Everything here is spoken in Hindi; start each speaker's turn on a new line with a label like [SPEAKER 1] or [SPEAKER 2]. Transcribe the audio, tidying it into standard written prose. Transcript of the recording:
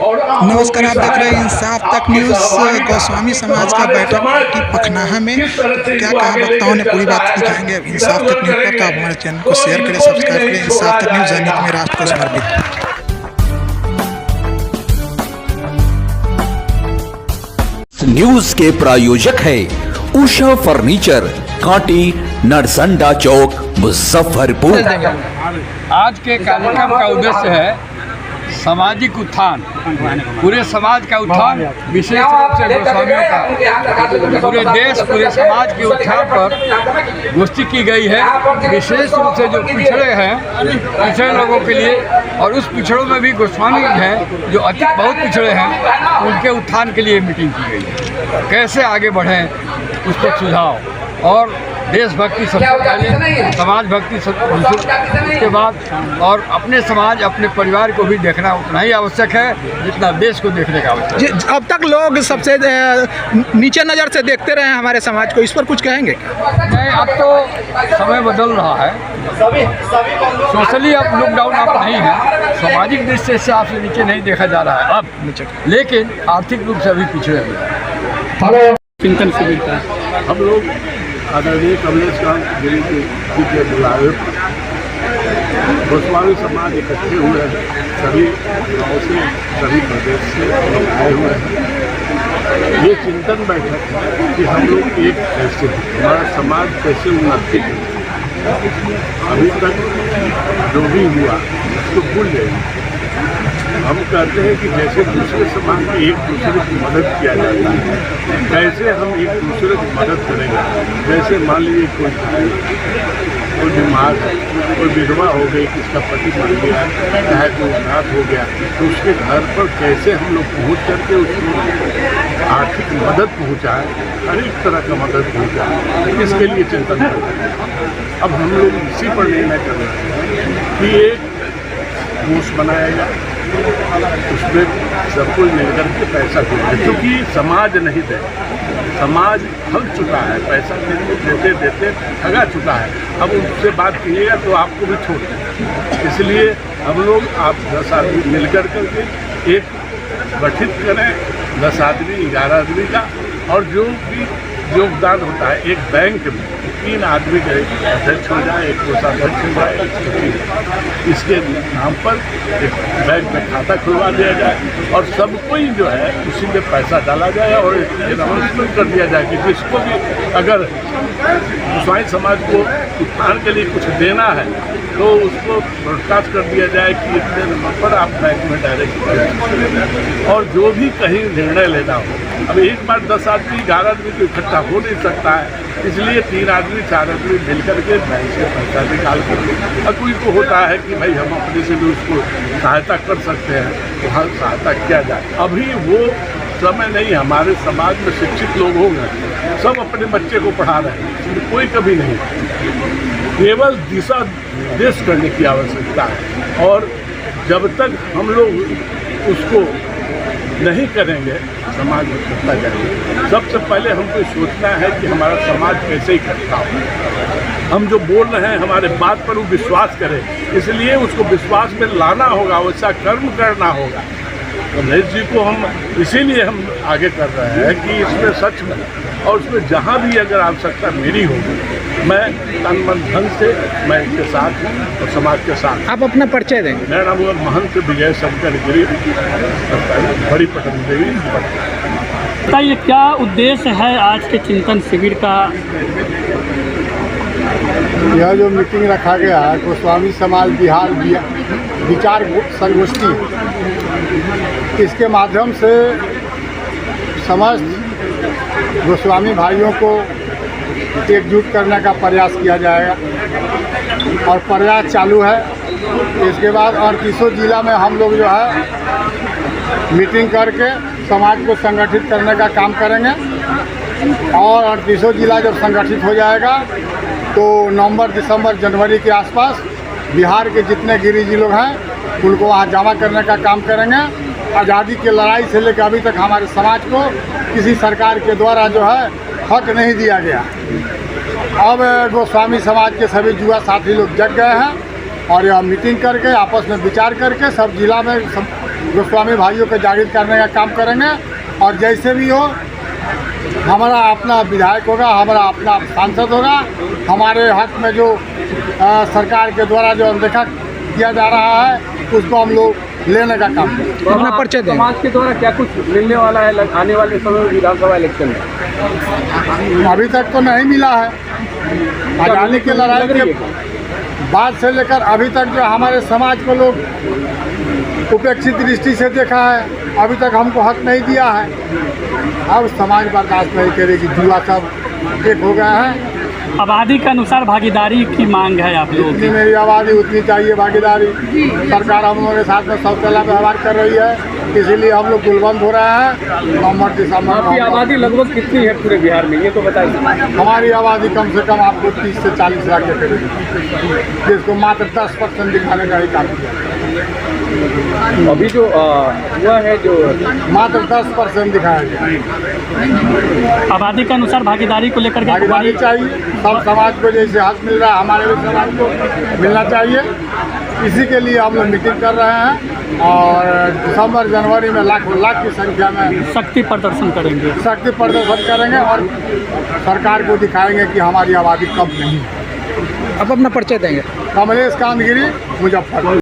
[SPEAKER 1] नमस्कार, आप देख रहे हैं इंसाफ तक न्यूज़। गोस्वामी समाज का बैठक की पखनाहा में क्या कहा वक्ताओं ने, पूरी बात दिखाएंगे इंसाफ तक न्यूज़ पर। तो आप हमारे चैनल को शेयर करें, सब्सक्राइब करें। इंसाफ तक न्यूज़ जनहित में, राष्ट्र को समर्पित।
[SPEAKER 2] न्यूज के प्रायोजक है उषा फर्नीचर, कांटी, नरसंडा चौक, मुजफ्फरपुर।
[SPEAKER 3] आज के कार्यक्रम का उद्देश्य है सामाजिक उत्थान, पूरे समाज का उत्थान, विशेष रूप से गोस्वामियों का। पूरे देश, पूरे समाज के उत्थान पर गोष्ठी की गई है। विशेष रूप से जो पिछड़े हैं, पिछड़े लोगों के लिए, और उस पिछड़ों में भी गोस्वामी हैं जो बहुत पिछड़े हैं, उनके उत्थान के लिए मीटिंग की गई है। कैसे आगे बढ़ें उस पर सुझाव, और देशभक्ति सबसे पहले, समाज भक्ति उसके बाद, और अपने समाज, अपने परिवार को भी देखना उतना ही आवश्यक है जितना देश को देखने का आवश्यक है।
[SPEAKER 1] अब तक लोग सबसे नीचे नज़र से देखते रहे हैं हमारे समाज को, इस पर कुछ कहेंगे?
[SPEAKER 3] नहीं, अब तो समय बदल रहा है। सोशली अब लॉकडाउन अब नहीं है, सामाजिक दृष्टि से आपसे नीचे नहीं देखा जा रहा है अब नीचे, लेकिन आर्थिक रूप से अभी पिछड़े हुए हैं।
[SPEAKER 4] चिंतन शिविर का हम लोग आदरणीय कमलेश कांत गिरी के बुलावे पर गोस्वामी समाज इकट्ठे हुए हैं। सभी गाँव से, सभी प्रदेश से लोग आए हुए हैं। ये चिंतन बैठक कि हम लोग एक कैसे, हमारा समाज कैसे उन्नति करे। अभी तक जो भी हुआ उसको भूल जाएंगे। हम कहते हैं कि जैसे दूसरे समाज में एक दूसरे की मदद किया जाता है, कैसे हम एक दूसरे की मदद करेंगे। जैसे मान लीजिए कोई बीमार है, कोई विधवा हो गई, किसका पति मर गया, चाहे कोई अनाथ हो गया, तो उसके घर पर कैसे हम लोग पहुँच करके उसको आर्थिक मदद पहुँचाएँ, हर एक तरह का मदद पहुँचाएँ, इसके लिए चिंतन करते हैं। अब हम लोग इसी पर निर्णय कर रहे हैं कि एक कोष बनाया जाए, उसमें सब कोई मिलकर के पैसा देते, क्योंकि समाज नहीं दे, समाज थक चुका है, पैसा देते देते थका चुका है। अब उससे बात कीजिएगा तो आपको भी छोड़ दें। इसलिए हम लोग आप 10 आदमी मिलकर करके एक गठित करें, 10 आदमी 11 आदमी का, और जो भी योगदान होता है एक बैंक में 3 आदमी का अध्यक्ष हो जाए, एक कोषाध्यक्ष हो जाए, इसके नाम पर एक बैंक में खाता खुलवा दिया जाए, और सब कोई जो है उसी में पैसा डाला जाए, और अनाउंसमेंट कर दिया जाए कि जिसको भी अगर गोस्वामी समाज को उत्थान के लिए कुछ देना है तो उसको ब्रॉडकास्ट कर दिया जाए कि इतने नंबर पर आप बैंक में डायरेक्ट करें। और जो भी कहीं निर्णय लेना हो, अब एक बार 10 आदमी 11 आदमी तो इकट्ठा हो नहीं सकता है, इसलिए 3 आदमी 4 आदमी मिलकर के बैंक से पैसा निकाल कर, और कोई को होता है कि भाई हम अपने से भी उसको सहायता कर सकते हैं, तो हर सहायता किया जाए। अभी वो समय नहीं, हमारे समाज में शिक्षित लोग हो गए, सब अपने बच्चे को पढ़ा रहे हैं, कोई कभी नहीं, केवल दिशा निर्देश करने की आवश्यकता है। और जब तक हम लोग उसको नहीं करेंगे, समाज में इकट्ठा करेंगे। सबसे पहले हमको सोचना है कि हमारा समाज कैसे इकट्ठा हो, हम जो बोल रहे हैं हमारे बात पर वो विश्वास करे, इसलिए उसको विश्वास में लाना होगा, वैसा कर्म करना होगा। कमलेश जी को हम इसीलिए हम आगे कर रहे हैं कि इसमें सच में, और उसमें जहाँ भी अगर आवश्यकता मेरी होगी, मैं तन मन धन से मैं इनके साथ हूँ और समाज के साथ।
[SPEAKER 1] आप अपना परिचय देंगे?
[SPEAKER 4] मेरा नाम हुआ महंत विजय शंकर गिरी, बड़ी पटन देवी।
[SPEAKER 5] बताइए, क्या उद्देश्य है आज के चिंतन शिविर का?
[SPEAKER 6] यह जो मीटिंग रखा गया है गोस्वामी समाज बिहार विचार संगोष्ठी, इसके माध्यम से समस्त गोस्वामी भाइयों को एकजुट करने का प्रयास किया जाएगा, और प्रयास चालू है। इसके बाद 38 जिला में हम लोग जो है मीटिंग करके समाज को संगठित करने का काम करेंगे, और 38 जिला जब संगठित हो जाएगा तो नवंबर, दिसंबर, जनवरी के आसपास बिहार के जितने गिरिजी लोग हैं उनको वहाँ जमा करने का काम करेंगे। आज़ादी की लड़ाई से लेकर अभी तक हमारे समाज को किसी सरकार के द्वारा जो है हक नहीं दिया गया। अब गोस्वामी समाज के सभी युवा साथी लोग जग गए हैं और यह मीटिंग करके आपस में विचार करके सब जिला में गोस्वामी भाइयों को जागृत करने का काम करेंगे। और जैसे भी हो, हमारा अपना विधायक होगा, हमारा अपना सांसद होगा, हमारे हक में जो सरकार के द्वारा जो अनदेखा किया जा रहा है उसको हम लोग लेने का काम करें।
[SPEAKER 1] अपना परिचय दें।
[SPEAKER 7] समाज के द्वारा क्या कुछ मिलने वाला है आने वाले समय में विधानसभा इलेक्शन में?
[SPEAKER 6] अभी तक तो नहीं मिला है। आज़ादी की लड़ाई के बाद से लेकर अभी तक जो हमारे समाज को लोग उपेक्षित दृष्टि से देखा है, अभी तक हमको हक नहीं दिया है। अब समाज बर्दाश्त नहीं करेगी, जुआ सब एक हो गया है।
[SPEAKER 5] आबादी के अनुसार भागीदारी की मांग है आप लोगों
[SPEAKER 6] जितनी
[SPEAKER 5] की।
[SPEAKER 6] मेरी आबादी उतनी चाहिए भागीदारी। सरकार हम लोगों के साथ में शौचालय व्यवहार कर रही है, इसीलिए हम लोग गुलबंद हो रहे हैं। नवंबर दिसंबर
[SPEAKER 7] आपकी आबादी लगभग कितनी है पूरे बिहार में, ये तो बताइए।
[SPEAKER 6] हमारी आबादी कम से कम आपको 30 से 40 लाख के करीब, जिसको मात्र 10% दिखाने का ही काम किया।
[SPEAKER 7] अभी जो हुआ है जो
[SPEAKER 6] मात्र 10% दिखाया गया।
[SPEAKER 5] आबादी के अनुसार भागीदारी को लेकर के
[SPEAKER 6] भागीदारी चाहिए, सब समाज को जैसे हक मिल रहा है हमारे भी समाज को मिलना चाहिए। इसी के लिए हम लोग मीटिंग कर रहे हैं और दिसंबर जनवरी में लाखों लाख की संख्या में
[SPEAKER 5] शक्ति प्रदर्शन करेंगे।
[SPEAKER 6] शक्ति प्रदर्शन करेंगे और सरकार को दिखाएंगे कि हमारी आबादी कम नहीं है।
[SPEAKER 1] अब अपना परिचय देंगे।
[SPEAKER 6] कमलेश कांतगिरी, मुजफ्फरपुर।